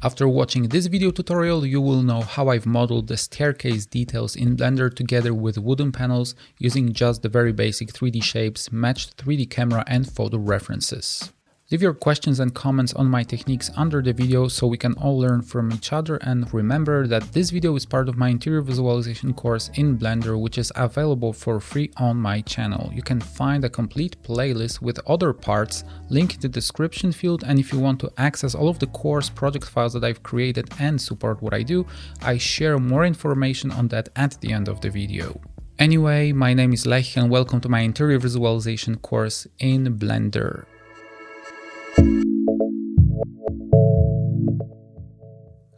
After watching this video tutorial, you will know how I've modeled the staircase details in Blender together with wooden panels using just the very basic 3D shapes, matched 3D camera and photo references. Leave your questions and comments on my techniques under the video so we can all learn from each other, and remember that this video is part of my interior visualization course in Blender, which is available for free on my channel. You can find a complete playlist with other parts linked in the description field, and if you want to access all of the course project files that I've created and support what I do, I share more information on that at the end of the video. Anyway, my name is Lech and welcome to my interior visualization course in Blender.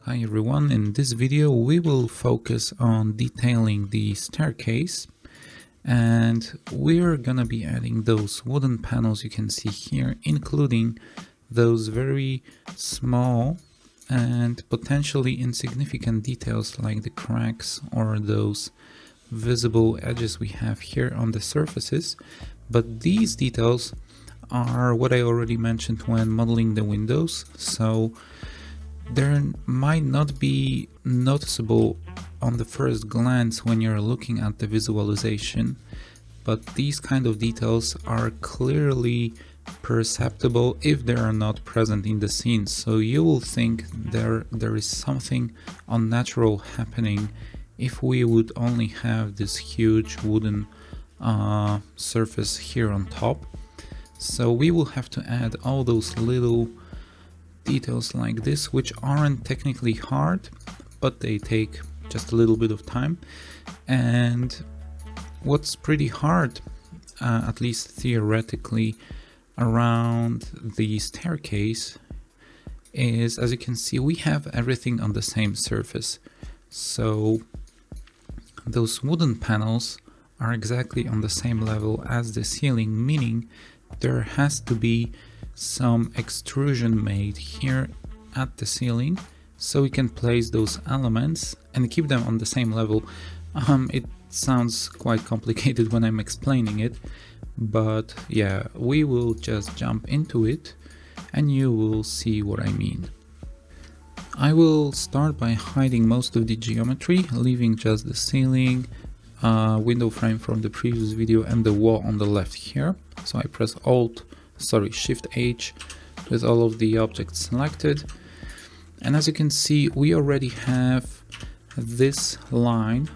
Hi everyone, in this video we will focus on detailing the staircase, and we're gonna be adding those wooden panels you can see here, including those very small and potentially insignificant details like the cracks or those visible edges we have here on the surfaces. But these details are what I already mentioned when modeling the windows, so there might not be noticeable on the first glance when you're looking at the visualization, but these kind of details are clearly perceptible if they are not present in the scene. So you will think there is something unnatural happening if we would only have this huge wooden surface here on top. So we will have to add all those little details like this, which aren't technically hard, but they take just a little bit of time. And what's pretty hard, at least theoretically, around the staircase is, as you can see, we have everything on the same surface. So those wooden panels are exactly on the same level as the ceiling, meaning there has to be some extrusion made here at the ceiling so we can place those elements and keep them on the same level. It sounds quite complicated when I'm explaining it, but yeah, we will just jump into it and you will see what I mean. I will start by hiding most of the geometry, leaving just the ceiling, window frame from the previous video and the wall on the left here. So I press Shift H with all of the objects selected, and as you can see we already have this line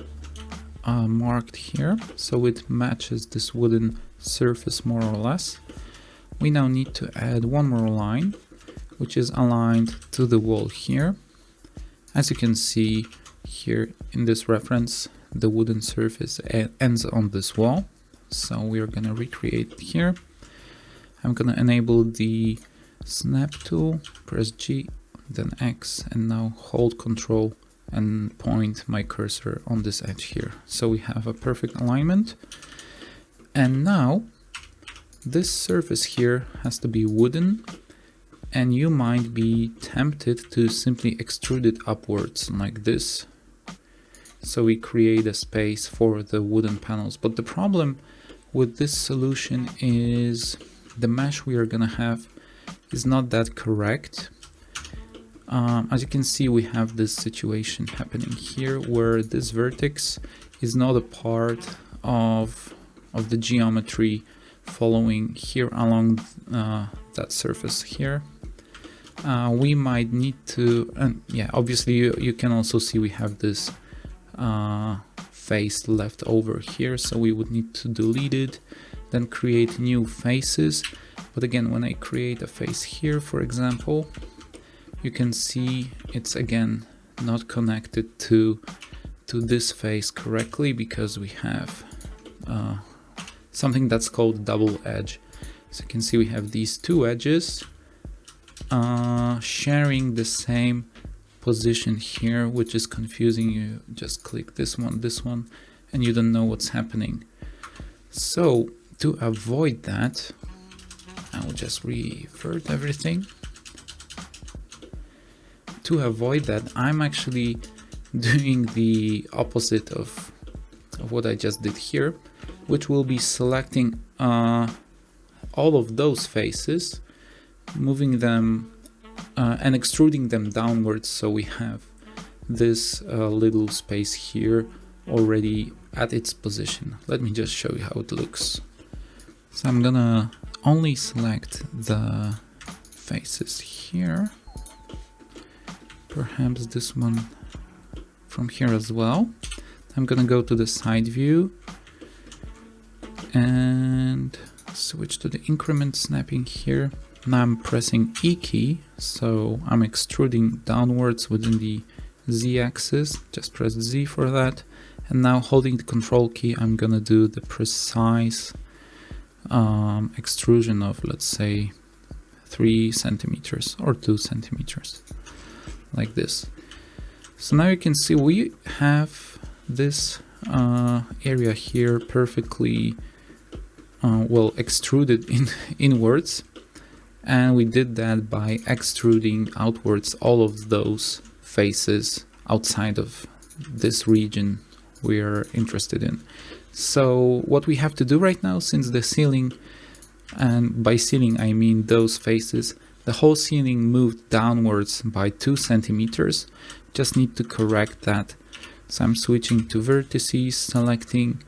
marked here, so it matches this wooden surface more or less. We now need to add one more line which is aligned to the wall here. As you can see here in this reference, the wooden surface ends on this wall, so we're gonna recreate here. I'm gonna enable the snap tool, press G, then X, and now hold Control and point my cursor on this edge here. So we have a perfect alignment. And now this surface here has to be wooden, and you might be tempted to simply extrude it upwards like this. So we create a space for the wooden panels. But the problem with this solution is the mesh we are gonna have is not that correct. As you can see, we have this situation happening here where this vertex is not a part of the geometry following here along that surface here. We might need to, and yeah, obviously you can also see we have this face left over here, so we would need to delete it, then create new faces. But again, when I create a face here, for example, you can see it's again not connected to this face correctly because we have something that's called double edge. So you can see we have these two edges sharing the same position here, which is confusing. You just click this one, and you don't know what's happening. So to avoid that, I will just revert everything. To avoid that, I'm actually doing the opposite of what I just did here, which will be selecting all of those faces, moving them and extruding them downwards, so we have this little space here already at its position. Let me just show you how it looks. So I'm gonna only select the faces here, perhaps this one from here as well. I'm gonna go to the side view and switch to the increment snapping here. Now I'm pressing E key, so I'm extruding downwards within the Z axis. Just press Z for that. And now holding the control key, I'm gonna do the precise extrusion of, let's say, 3 centimeters or 2 centimeters, like this. So now you can see we have this area here perfectly well extruded inwards, and we did that by extruding outwards all of those faces outside of this region we are interested in. So what we have to do right now, since the ceiling, and by ceiling I mean those faces, the whole ceiling moved downwards by 2 centimeters, just need to correct that. So I'm switching to vertices, selecting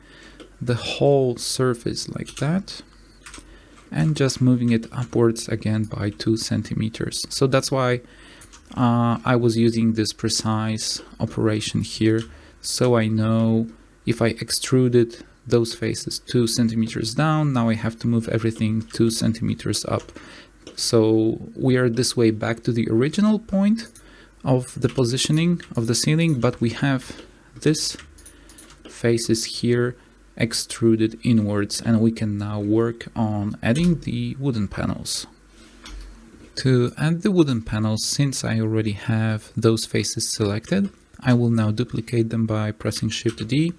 the whole surface like that, and just moving it upwards again by 2 centimeters. So that's why I was using this precise operation here, so I know if I extruded those faces 2 centimeters down, now I have to move everything 2 centimeters up. So we are this way back to the original point of the positioning of the ceiling, but we have this faces here extruded inwards, and we can now work on adding the wooden panels. To add the wooden panels, since I already have those faces selected, I will now duplicate them by pressing Shift D,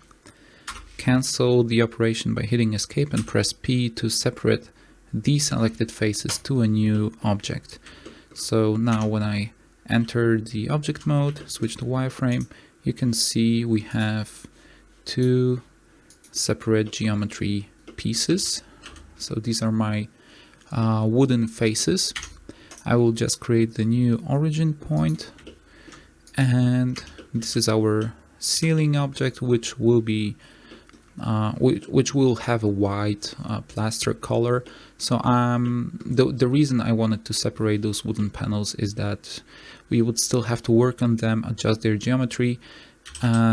cancel the operation by hitting Escape and press P to separate the selected faces to a new object. So now when I enter the object mode, switch to wireframe, you can see we have 2 separate geometry pieces. So these are my wooden faces. I will just create the new origin point, and this is our ceiling object, which will be which will have a white plaster color. So the reason I wanted to separate those wooden panels is that we would still have to work on them, adjust their geometry,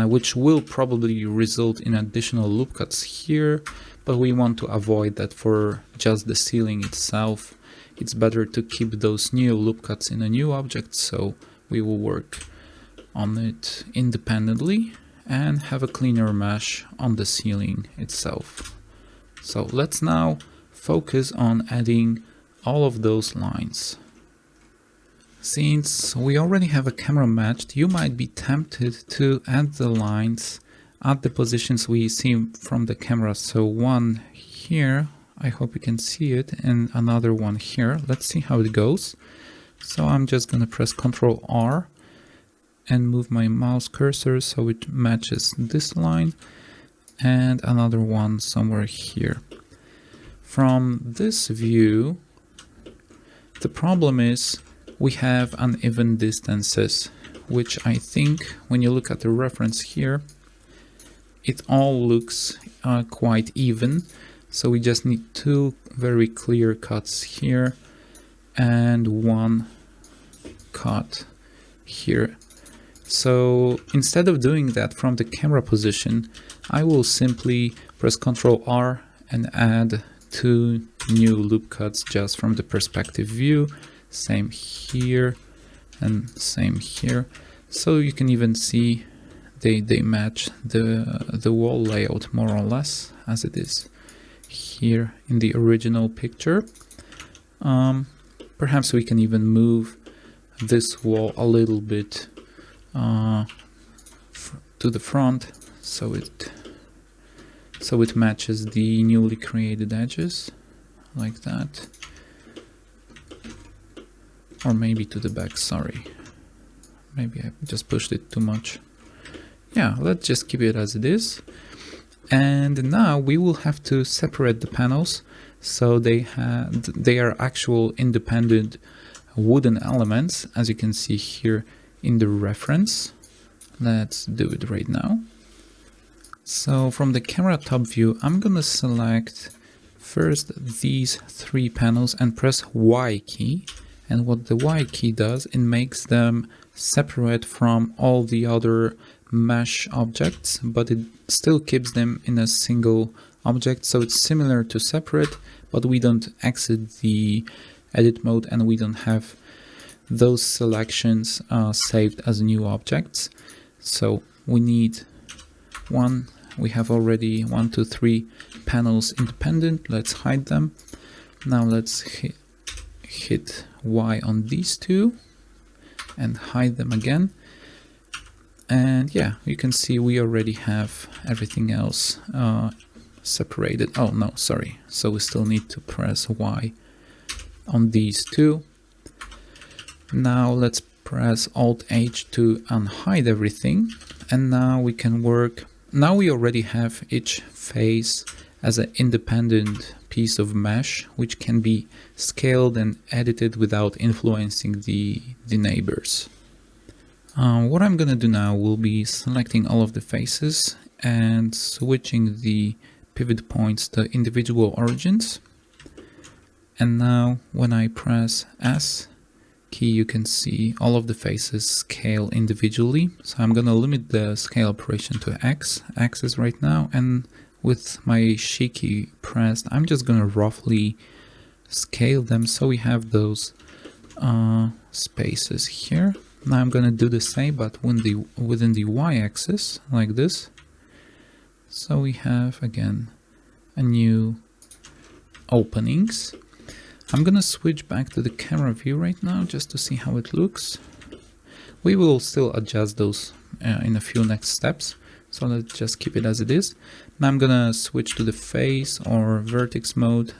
which will probably result in additional loop cuts here, but we want to avoid that for just the ceiling itself. It's better to keep those new loop cuts in a new object, so we will work on it independently and have a cleaner mesh on the ceiling itself. So let's now focus on adding all of those lines. Since we already have a camera matched, you might be tempted to add the lines at the positions we see from the camera. So one here, I hope you can see it, and another one here. Let's see how it goes. So I'm just gonna press Ctrl R and move my mouse cursor so it matches this line, and another one somewhere here. From this view, the problem is we have uneven distances, which I think when you look at the reference here, it all looks quite even. So we just need 2 very clear cuts here and 1 cut here. So instead of doing that from the camera position, I will simply press Ctrl R and add 2 new loop cuts just from the perspective view. Same here and same here. So you can even see they match the wall layout more or less as it is here in the original picture. Perhaps we can even move this wall a little bit to the front so it matches the newly created edges like that, or maybe to the back. Sorry, maybe I just pushed it too much. Yeah, let's just keep it as it is. And now we will have to separate the panels so they are actual independent wooden elements, as you can see here in the reference. Let's do it right now. So from the camera top view, I'm gonna select first these 3 panels and press Y key. And what the Y key does, it makes them separate from all the other mesh objects, but it still keeps them in a single object. So it's similar to separate, but we don't exit the edit mode and we don't have those selections saved as new objects. So we need we have already 1, 2, 3 panels independent. Let's hide them. Now let's hit Y on these 2 and hide them again. And yeah, you can see we already have everything else separated. Oh no, sorry. So we still need to press Y on these 2. Now let's press Alt H to unhide everything. And now we can work. Now we already have each face as an independent piece of mesh, which can be scaled and edited without influencing the neighbors. What I'm gonna do now will be selecting all of the faces and switching the pivot points to individual origins. And now when I press S key, you can see all of the faces scale individually. So I'm gonna limit the scale operation to X axis right now, and with my Shift key pressed, I'm just gonna roughly scale them so we have those spaces here. Now I'm gonna do the same, but within the Y axis, like this. So we have again a new openings. I'm gonna switch back to the camera view right now just to see how it looks. We will still adjust those in a few next steps. So let's just keep it as it is. Now I'm gonna switch to the face or vertex mode,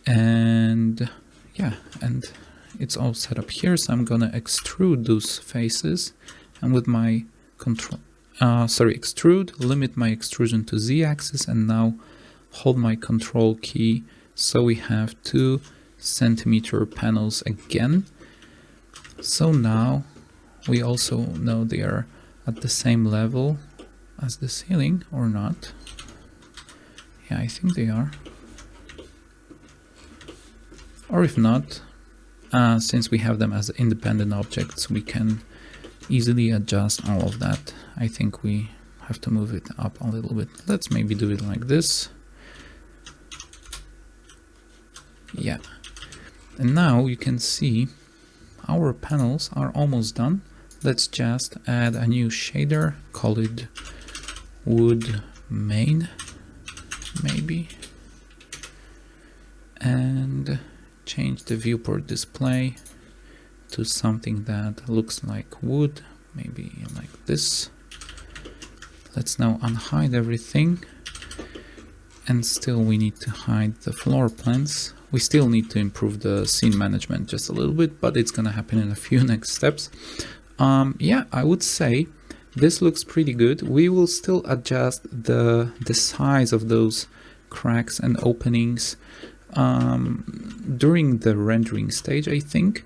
and yeah, and it's all set up here. So I'm gonna extrude those faces, and with my extrude, limit my extrusion to Z axis, and now hold my control key. So we have 2 centimeter panels again. So now we also know they are at the same level as the ceiling, or not. Yeah, I think they are. Or if not, since we have them as independent objects, we can easily adjust all of that. I think we have to move it up a little bit. Let's maybe do it like this. Yeah. And now you can see our panels are almost done. Let's just add a new shader, call it wood main, maybe, and change the viewport display to something that looks like wood, maybe like this. Let's now unhide everything, and still we need to hide the floor plans. We still need to improve the scene management just a little bit, but it's gonna happen in a few next steps. Yeah, I would say this looks pretty good. We will still adjust the size of those cracks and openings during the rendering stage, I think,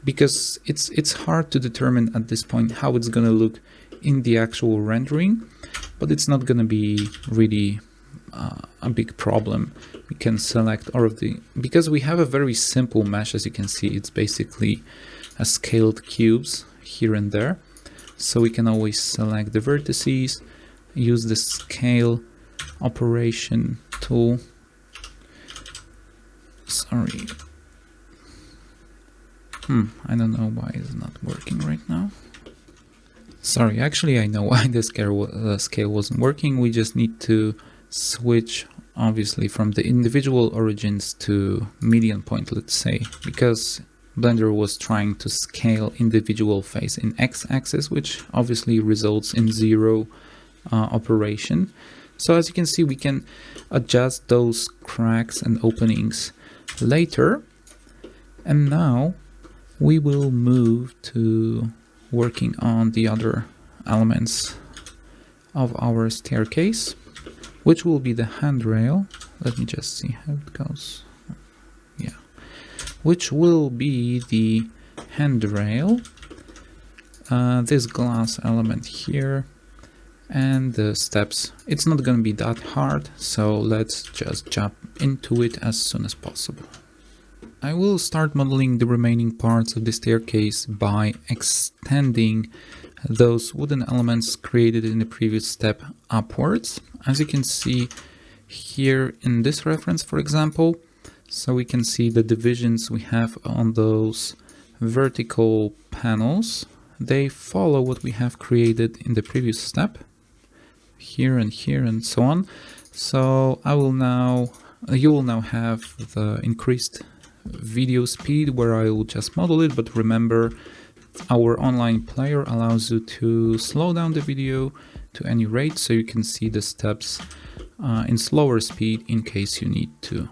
because it's hard to determine at this point how it's gonna look in the actual rendering, but it's not gonna be really a big problem. We can select all of the, because we have a very simple mesh, as you can see, it's basically a scaled cubes here and there. So we can always select the vertices, use the scale operation tool. Sorry. I don't know why it's not working right now. Sorry, actually I know why the scale wasn't working. We just need to switch obviously from the individual origins to median point, let's say, because Blender was trying to scale individual face in x-axis, which obviously results in 0 operation. So as you can see, we can adjust those cracks and openings later. And now we will move to working on the other elements of our staircase, which will be the handrail. Let me just see how it goes. Yeah. which will be the handrail, this glass element here, and the steps. It's not going to be that hard, so let's just jump into it as soon as possible. I will start modeling the remaining parts of the staircase by extending those wooden elements created in the previous step upwards, as you can see here in this reference, for example. So we can see the divisions we have on those vertical panels. They follow what we have created in the previous step, here and so on. So you will now have the increased video speed where I will just model it, but remember, our online player allows you to slow down the video to any rate, so you can see the steps in slower speed in case you need to.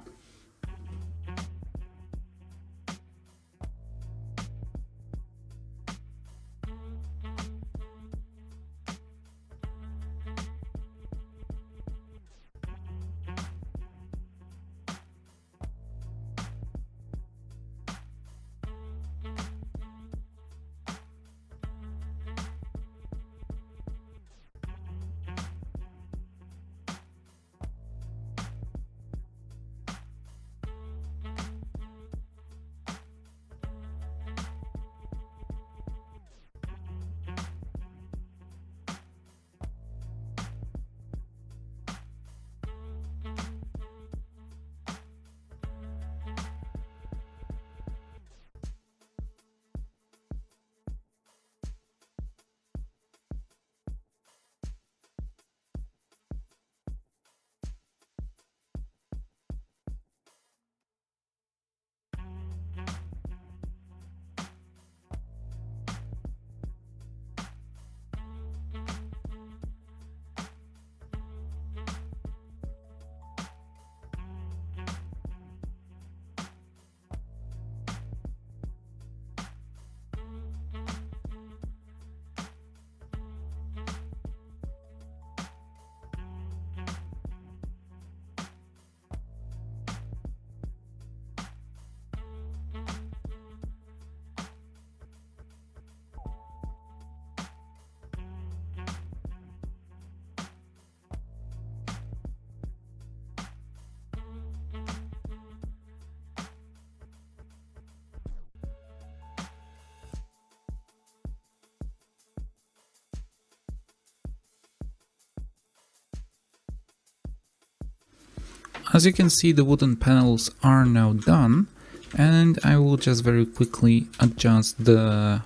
As you can see, the wooden panels are now done, and I will just very quickly adjust the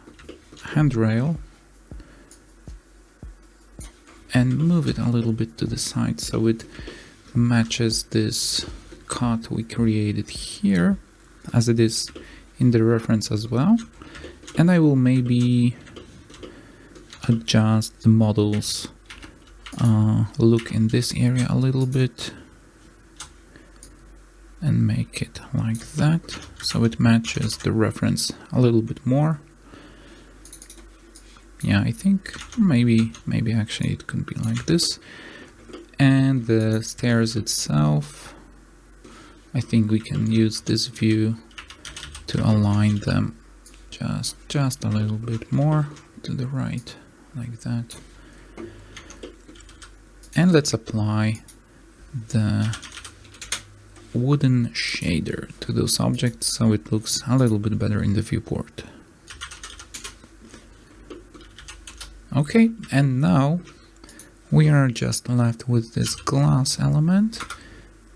handrail and move it a little bit to the side so it matches this cut we created here, as it is in the reference as well. And I will maybe adjust the model's look in this area a little bit and make it like that, so it matches the reference a little bit more. Yeah, I think maybe actually it could be like this. And the stairs itself, I think we can use this view to align them just a little bit more to the right, like that. And let's apply the wooden shader to those objects so it looks a little bit better in the viewport. Okay, and now we are just left with this glass element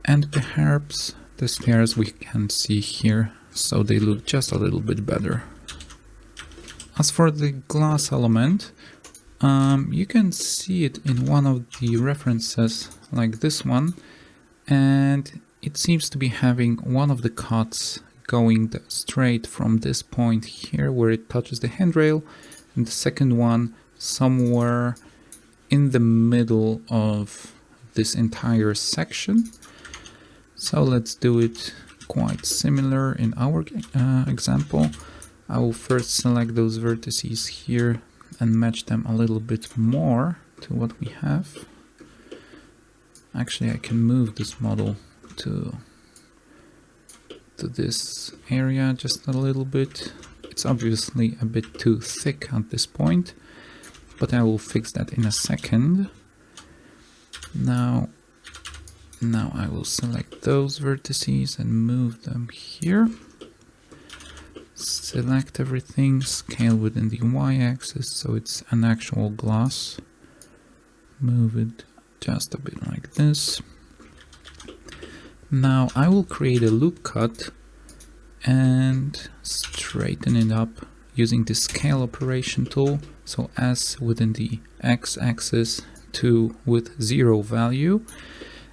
and perhaps the stairs we can see here, so they look just a little bit better. As for the glass element, you can see it in one of the references like this one, and it seems to be having one of the cuts going straight from this point here where it touches the handrail, and the second one somewhere in the middle of this entire section. So let's do it quite similar in our example. I will first select those vertices here and match them a little bit more to what we have. Actually, I can move this model to to this area just a little bit. It's obviously a bit too thick at this point, but I will fix that in a second. Now I will select those vertices and move them here. Select everything, scale within the y-axis so it's an actual glass. Move it just a bit like this. Now I will create a loop cut and straighten it up using the scale operation tool. So S within the x-axis, 2 with 0 value.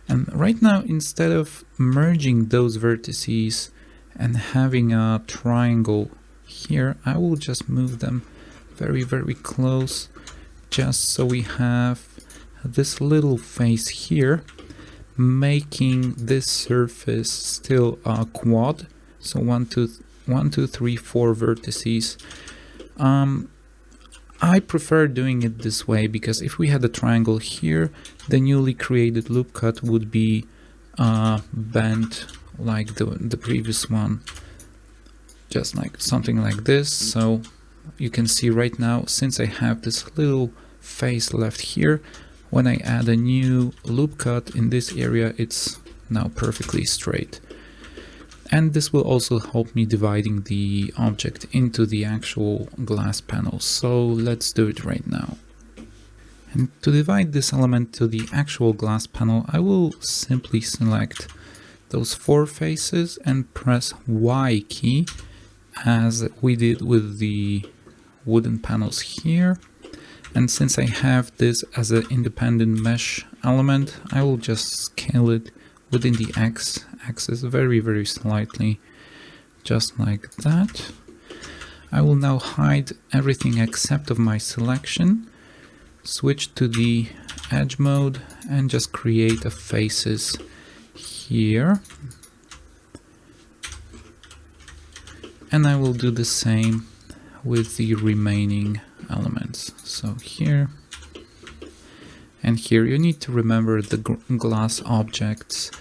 And right now, instead of merging those vertices and having a triangle here, I will just move them very, very close, just so we have this little face here, making this surface still a quad. So 1, 2, 3, 4 vertices. I prefer doing it this way because if we had a triangle here, the newly created loop cut would be bent like the previous one, just like something like this. So you can see right now, since I have this little face left here, when I add a new loop cut in this area, it's now perfectly straight. And this will also help me dividing the object into the actual glass panels. So let's do it right now. And to divide this element to the actual glass panel, I will simply select those 4 faces and press Y key as we did with the wooden panels here. And since I have this as an independent mesh element, I will just scale it within the x-axis very, very slightly, just like that. I will now hide everything except of my selection, switch to the edge mode and just create a faces here. And I will do the same with the remaining elements. So here and here, you need to remember the glass objects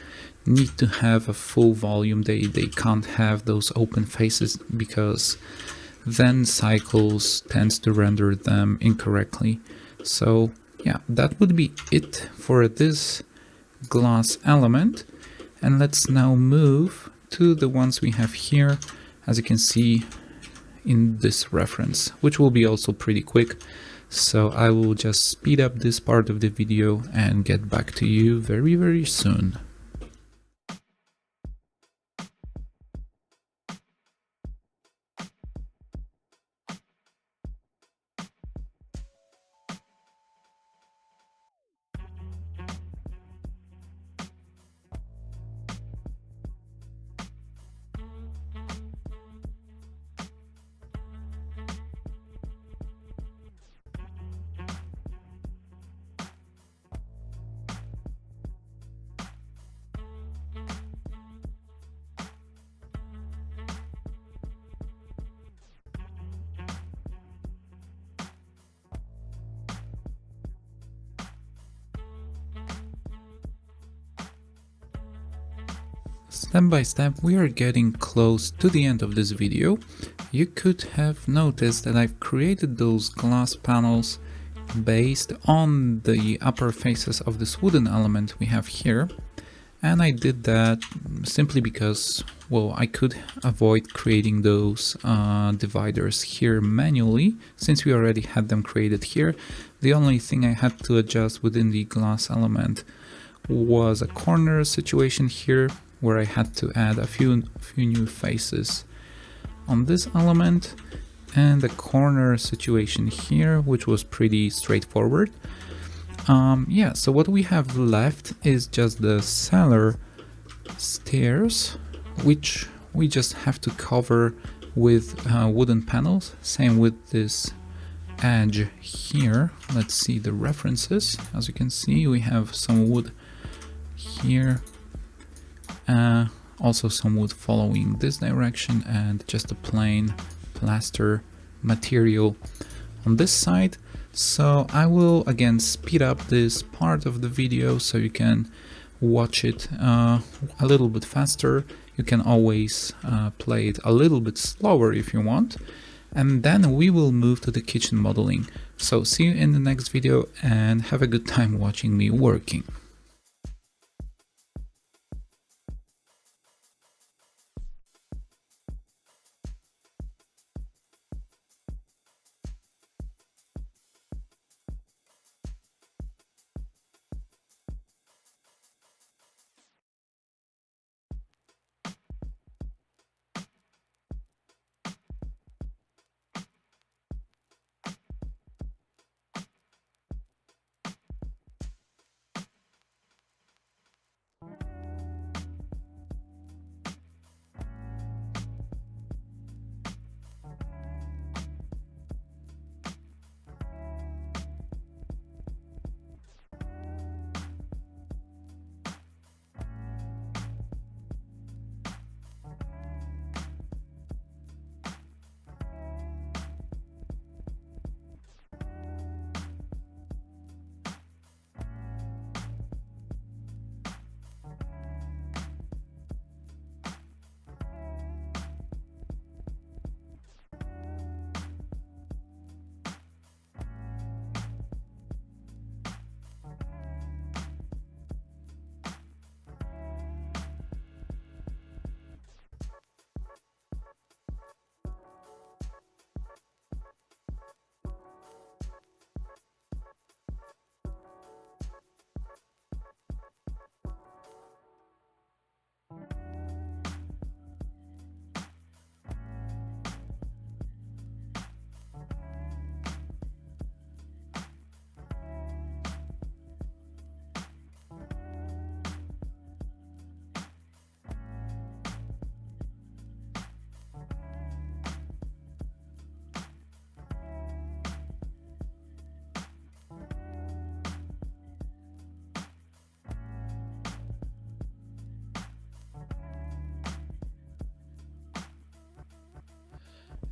need to have a full volume. They can't have those open faces because then Cycles tends to render them incorrectly. So yeah, that would be it for this glass element. And let's now move to the ones we have here, as you can see in this reference, which will be also pretty quick. So I will just speed up this part of the video and get back to you very, very soon. Step by step, we are getting close to the end of this video. You could have noticed that I've created those glass panels based on the upper faces of this wooden element we have here. And I did that simply because, well, I could avoid creating those dividers here manually, since we already had them created here. The only thing I had to adjust within the glass element was a corner situation here, where I had to add a few new faces on this element, and the corner situation here, which was pretty straightforward. Yeah, so what we have left is just the cellar stairs, which we just have to cover with wooden panels. Same with this edge here. Let's see the references. As you can see, we have some wood here. Also some wood following this direction, and just a plain plaster material on this side. So I will again speed up this part of the video so you can watch it a little bit faster. You can always play it a little bit slower if you want. And then we will move to the kitchen modeling. So see you in the next video and have a good time watching me working.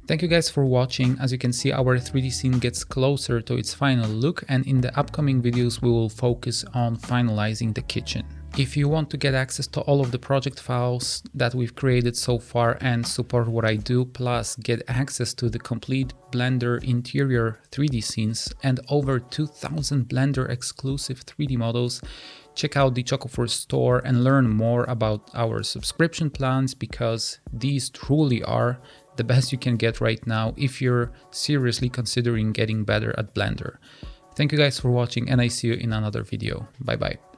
Thank you guys for watching. As you can see, our 3D scene gets closer to its final look, and in the upcoming videos we will focus on finalizing the kitchen. If you want to get access to all of the project files that we've created so far and support what I do, plus get access to the complete Blender interior 3D scenes and over 2000 Blender exclusive 3D models, check out the Chocofur store and learn more about our subscription plans, because these truly are the best you can get right now if you're seriously considering getting better at Blender. Thank you guys for watching, and I see you in another video. Bye bye.